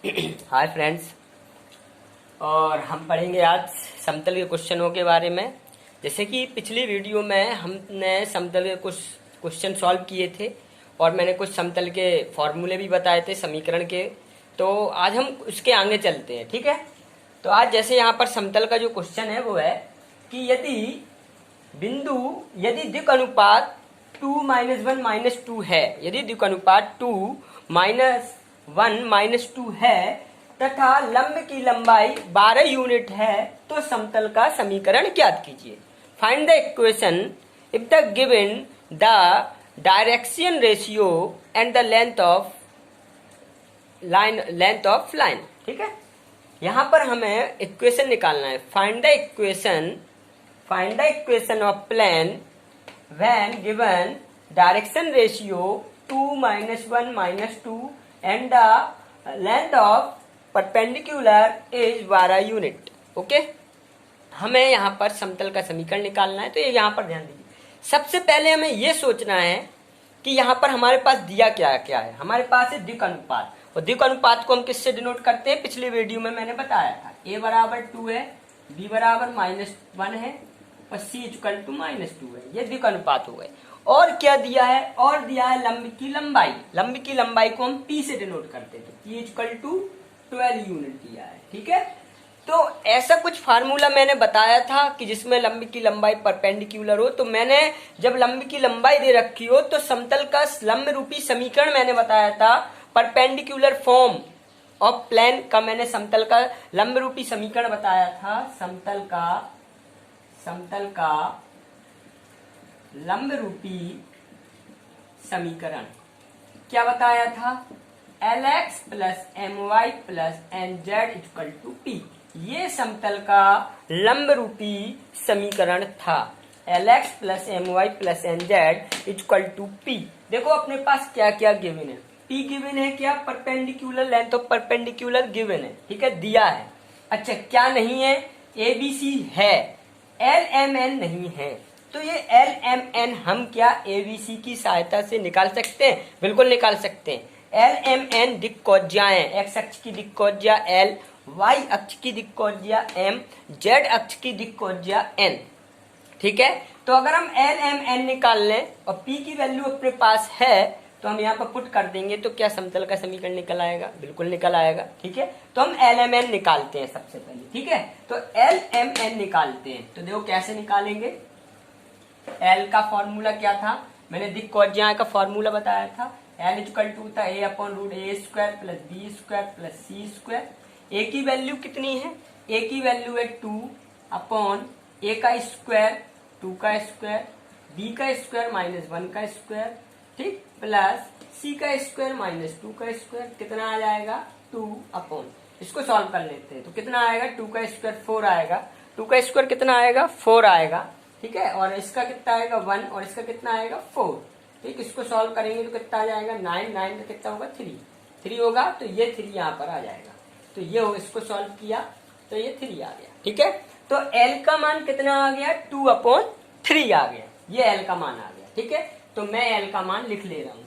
Hi friends. और हम पढ़ेंगे आज समतल के क्वेश्चनों के बारे में। जैसे कि पिछली वीडियो में हमने समतल के कुछ क्वेश्चन सॉल्व किए थे और मैंने कुछ समतल के फॉर्मूले भी बताए थे समीकरण के। तो आज हम उसके आगे चलते हैं, ठीक है। तो आज जैसे यहाँ पर समतल का जो क्वेश्चन है वो है कि यदि दिक् अनुपात 2-1-2 है, यदि दिक् अनुपात 2-1-2 है तथा लंब की लंबाई 12 यूनिट है तो समतल का समीकरण ज्ञात कीजिए। Find the equation if the given the direction ratio and the length of line. ठीक है, यहाँ पर हमें इक्वेशन निकालना है। Find the equation of plane when given direction ratio 2-1-2 and the length of perpendicular is 12 unit. Okay, हमें यहाँ पर समतल का समीकरण निकालना है। तो ये यहाँ पर ध्यान दीजिए, सबसे पहले हमें ये सोचना है कि यहाँ पर हमारे पास दिया क्या क्या है। हमारे पास है दिक् अनुपात, और दिक् अनुपात को हम किससे डिनोट करते हैं, पिछली वीडियो में मैंने बताया था। a बराबर 2 है, b बराबर -1 है और c इक्वल टू -2 है। ये दिक् अनुपात हो गए। और क्या दिया है, और दिया है लंब की लंबाई। लंब की लंबाई को हम p से डिनोट करते हैं, तो p इक्वल टू 12 यूनिट दिया है। ठीक है, तो ऐसा कुछ फार्मूला मैंने बताया था कि जिसमें लंब की लंबाई परपेंडिकुलर हो। तो मैंने जब लंब की लंबाई दे रखी हो तो समतल का लंब रूपी समीकरण मैंने बताया था, परपेंडिकुलर फॉर्म ऑफ प्लेन का मैंने समतल का लंब रूपी समीकरण बताया था। समतल का लंब रूपी समीकरण क्या बताया था, Lx plus My plus Nz equal to P। ये समतल का लंब रूपी समीकरण था, Lx plus My plus Nz equal to P। देखो अपने पास क्या क्या गिवन है। P गिवन है, क्या perpendicular length of perpendicular given है, ठीक है, दिया है। अच्छा, क्या नहीं है, ABC है, LMN नहीं है। तो ये LMN हम क्या ABC की सहायता से निकाल सकते हैं, बिल्कुल निकाल सकते हैं। LMN दिक्कोज्याएं, x अक्ष की दिक्कोज्या L, y अक्ष की दिक्कोज्या M, z अक्ष की दिक्कोज्या N। ठीक है, तो अगर हम LMN निकाल लें और P की वैल्यू अपने पास है तो हम यहाँ पर पुट कर देंगे, तो क्या समतल का समीकरण निकल आएगा, बिल्कुल निकल आएगा। ठीक है, तो हम LMN निकालते हैं सबसे पहले। ठीक है, तो LMN निकालते हैं। तो देखो कैसे निकालेंगे। L का फॉर्मूला क्या था, मैंने दिक्कोज्या का फॉर्मूला बताया था। L इक्वल टू था a/√a² plus b² plus c²। a की वैल्यू कितनी है, a की वैल्यू है 2/a का स्क्वायर 2 का स्क्वायर, b का स्क्वायर -1 का स्क्वायर, ठीक, प्लस c का स्क्वायर -2 का स्क्वायर। कितना आ जाएगा, 2/। इसको सॉल्व कर लेते हैं तो कितना आएगा, 2 का स्क्वायर 4 आएगा, 2 का स्क्वायर कितना आएगा, 4 आएगा। ठीक है, और इसका कितना आएगा 1 और इसका कितना आएगा 4। ठीक, इसको सॉल्व करेंगे तो कितना आ जाएगा 9 का कितना होगा 3 होगा, तो ये 3 यहाँ पर आ जाएगा। तो ये हो, इसको सॉल्व किया तो ये 3 आ गया। ठीक है, तो L का मान कितना आ गया, 2/3 आ गया, ये L का मान आ गया। ठीक है, तो मैं L का मान लिख ले रहा हूं।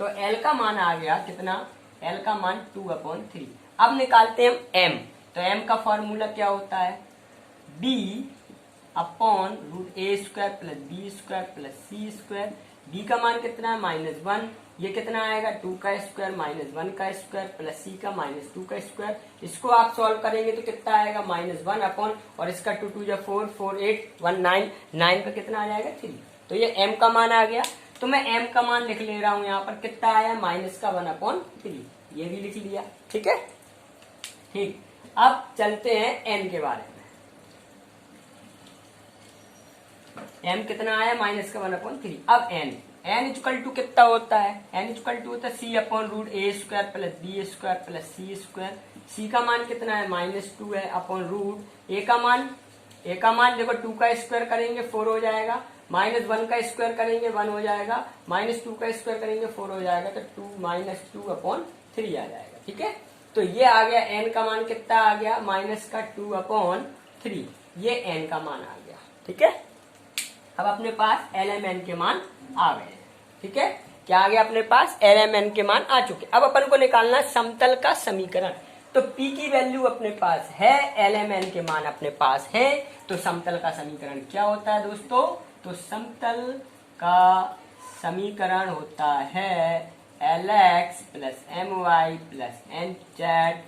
तो L का मान आ गया कितना, L का मान 2/3। अब निकालते हैं हम M। तो M का फॉर्मूला क्या होता है, b/√a² plus b² plus c²। b का मान कितना है, -1। ये कितना आएगा, 2 का स्क्वायर -1 का स्क्वायर प्लस c का -2 का स्क्वायर। इसको आप सॉल्व करेंगे तो कितना आएगा, -1 और इसका 2 2 जा 4 4 8 1 9 का कितना आ जाएगा 3। तो ये m का मान आ गया। तो मैं m का मान लिख ले रहा हूं, यहाँ पर कितना आया, -1/3। ये भी लिख लिया। ठीक है, ठीक, अब चलते हैं n के बारे में। m कितना आया, -1/3। अब n इक्वल टू कितना होता है, n इक्वल टू होता है c/√a² plus b² plus c²। c का मान कितना है, -2 है, √ a का मान देखो 2 का स्क्वायर करेंगे 4 हो जाएगा, -1 का स्क्वायर करेंगे 1 हो जाएगा, -2 का स्क्वायर करेंगे 4 हो जाएगा, तो 2-2/3 आ जाएगा। ठीक है, तो ये आ गया, n का मान कितना आ गया, -2/3। ये n का मान आ गया। ठीक है, अब अपने पास LMN के मान आ गए। ठीक है, क्या आ गया अपने पास, एल एम एन के मान आ चुके। अब अपन को निकालना है समतल का समीकरण। तो P की वैल्यू अपने पास है, एल एम एन के मान अपने पास है, तो समतल का समीकरण क्या होता है दोस्तों, तो समतल का समीकरण होता है L X plus M Y plus N Z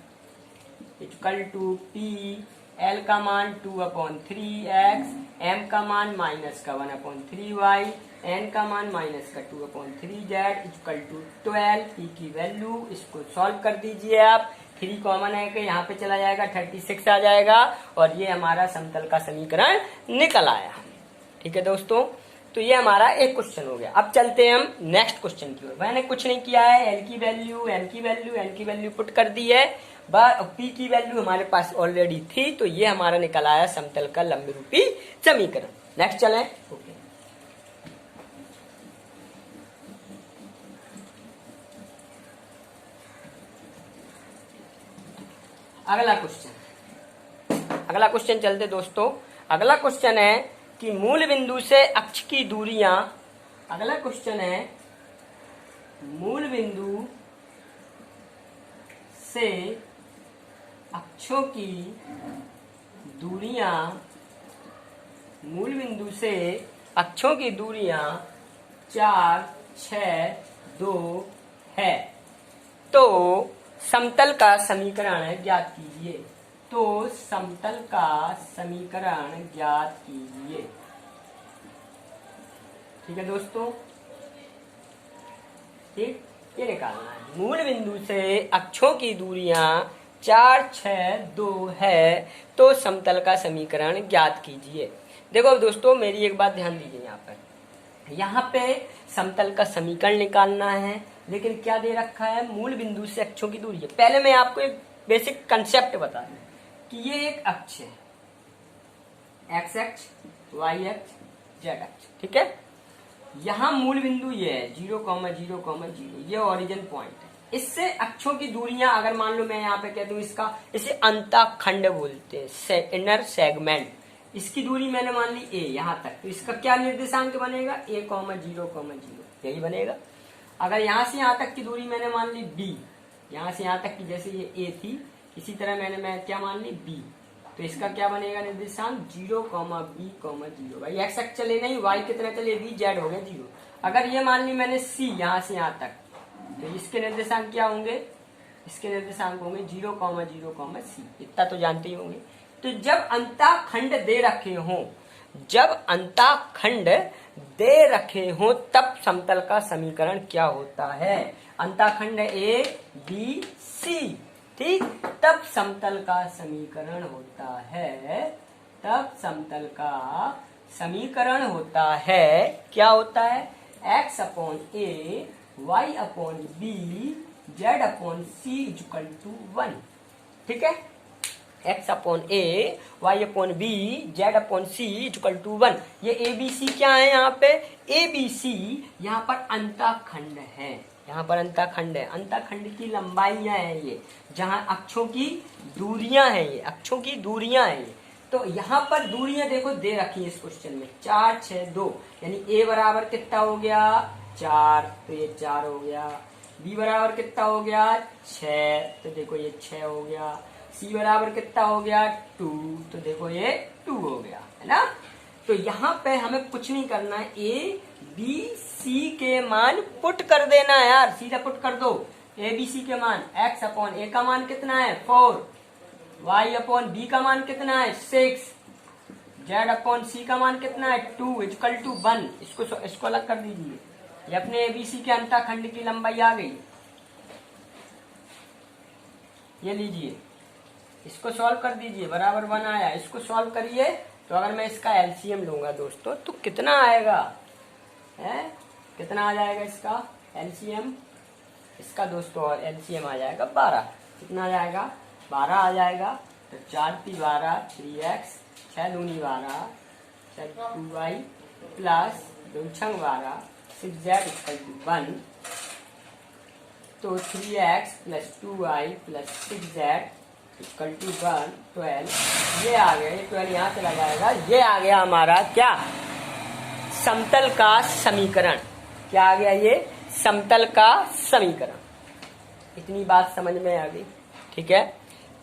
equal to P, L का मान 2/3x, एम का मान माइनस का 1/3y, एन का मान माइनस का 2/3z इक्वल टू 12। पी की वैल्यू, इसको सॉल्व कर दीजिए आप, 3 कॉमन है कि यहाँ पे चला जाएगा, 36 आ जाएगा, और ये हमारा समतल का समीकरण निकल आया। ठीक है दोस्तों, तो ये हमारा एक क्वेश्चन हो गया। अब चलते हैं हम नेक्स्ट क्वेश्चन की ओर। मैंने कुछ नहीं किया है, एल की वैल्यू, एम की वैल्यू, एन की वैल्यू पुट कर दी है, पी की वैल्यू हमारे पास ऑलरेडी थी, तो ये हमारा निकल आया समतल का लंबरूपी समीकरण। नेक्स्ट चलें। ओके, अगला क्वेश्चन चलते दोस्तों। अगला क्वेश्चन है कि मूल बिंदु से अक्ष की दूरियां, अगला क्वेश्चन है मूल बिंदु से अक्षों की दूरियां, मूल बिंदु से अक्षों की दूरियां 4, 6, 2 है, तो समतल का समीकरण ज्ञात कीजिए। तो समतल का समीकरण ज्ञात कीजिए। ठीक है दोस्तों, ठीक, ये निकालना है। मूल बिंदु से अक्षों की दूरियां 4, 6, 2 है, तो समतल का समीकरण ज्ञात कीजिए। देखो दोस्तों, मेरी एक बात ध्यान दीजिए, यहाँ पे समतल का समीकरण निकालना है, लेकिन क्या दे रखा है, मूल बिंदु से अक्षों की दूरी है। पहले मैं आपको एक बेसिक कंसेप्ट बता दूं कि ये एक अक्ष है, एक्स अक्ष, वाई अक्ष, जेड अक्ष, ठीक है। यहाँ मूल बिंदु ये है 0,0,0, ये ओरिजिन पॉइंट है। इससे अक्षों की दूरियां, अगर मान लो मैं यहाँ पे कह दूं इसका, इसे अंतःखंड बोलते हैं, इनर सेगमेंट। इसकी दूरी मैंने मान ली a यहाँ तक, तो इसका क्या निर्देशांक बनेगा, a,0,0, यही बनेगा। अगर यहाँ से यहाँ तक की दूरी मैंने मान ली b, यहाँ से यहाँ तक की, जैसे ये a थी, इसी तरह मैं क्या मान ली b, तो इसका क्या बनेगा निर्देशांक 0,b,0। भाई एक्स अक्ष चले नहीं, y कितना चले b, z हो गया 0। अगर ये मान ली मैंने c यहाँ से यहाँ तक, तो इसके निर्देशांक क्या होंगे, इसके निर्देशांक होंगे 0,0,c, इतना तो जानते ही होंगे। तो जब अंतःखंड दे रखे हों, जब अंतःखंड दे रखे हों, तब समतल का समीकरण क्या होता है, अंतःखंड a b c, ठीक, तब समतल का समीकरण होता है, तब समतल का समीकरण होता है, क्या होता है, x/a, y/b, z/c = 1, ठीक है। x/a, y/b, z/c = 1। ये ABC क्या है, यहाँ पे ABC यहाँ पर अंतःखंड है, यहाँ पर अंतःखंड है, अंतःखंड की लंबाइयां हैं ये, जहां अक्षों की दूरियां हैं, ये अक्षों की दूरियां हैं ये। तो यहाँ पर दूरियां देखो दे रखी है इस क्वेश्चन में, 4, 6, 2, यानी a बराबर कितना हो गया 4, तो ये 4 हो गया। b बराबर कितना हो गया 6, तो देखो ये 6 हो गया। c बराबर कितना हो गया 2, तो देखो ये 2 हो गया, है ना। तो यहाँ पे हमें कुछ नहीं करना है, a b c के मान पुट कर देना है यार, सीधा पुट कर दो। a b c के मान, x/a का मान कितना है 4, y/b का मान कितना है 6, z/c का मान कितना है 2 = 1। इसको अलग कर दीजिए, ये अपने ABC के अंतःखंड की लंबाई आ गई। ये लीजिए, इसको सॉल्व कर दीजिए, बराबर 1 आया। इसको सॉल्व करिए, तो अगर मैं इसका एलसीएम लूंगा दोस्तों, तो कितना आएगा, है कितना आ जाएगा इसका एलसीएम, इसका दोस्तों एलसीएम आ जाएगा 12। कितना आ जाएगा 12 आ जाएगा। तो 4 × 12 3x, 6 दूनी 12, 2y प्लस 2 × 12 6z = 1। तो 3x + 2y + 6z = 1, 12। ये आ गया, ये 12 यहाँ चला जाएगा। ये आ गया हमारा क्या, समतल का समीकरण। क्या आ गया ये, समतल का समीकरण। इतनी बात समझ में आ गई, ठीक है।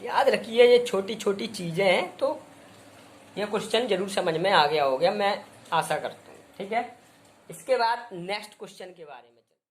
याद रखिए ये छोटी छोटी चीजें हैं, तो ये क्वेश्चन जरूर समझ में आ गया होगा, मैं आशा करता हूँ, ठीक है। इसके बाद नेक्स्ट क्वेश्चन के बारे में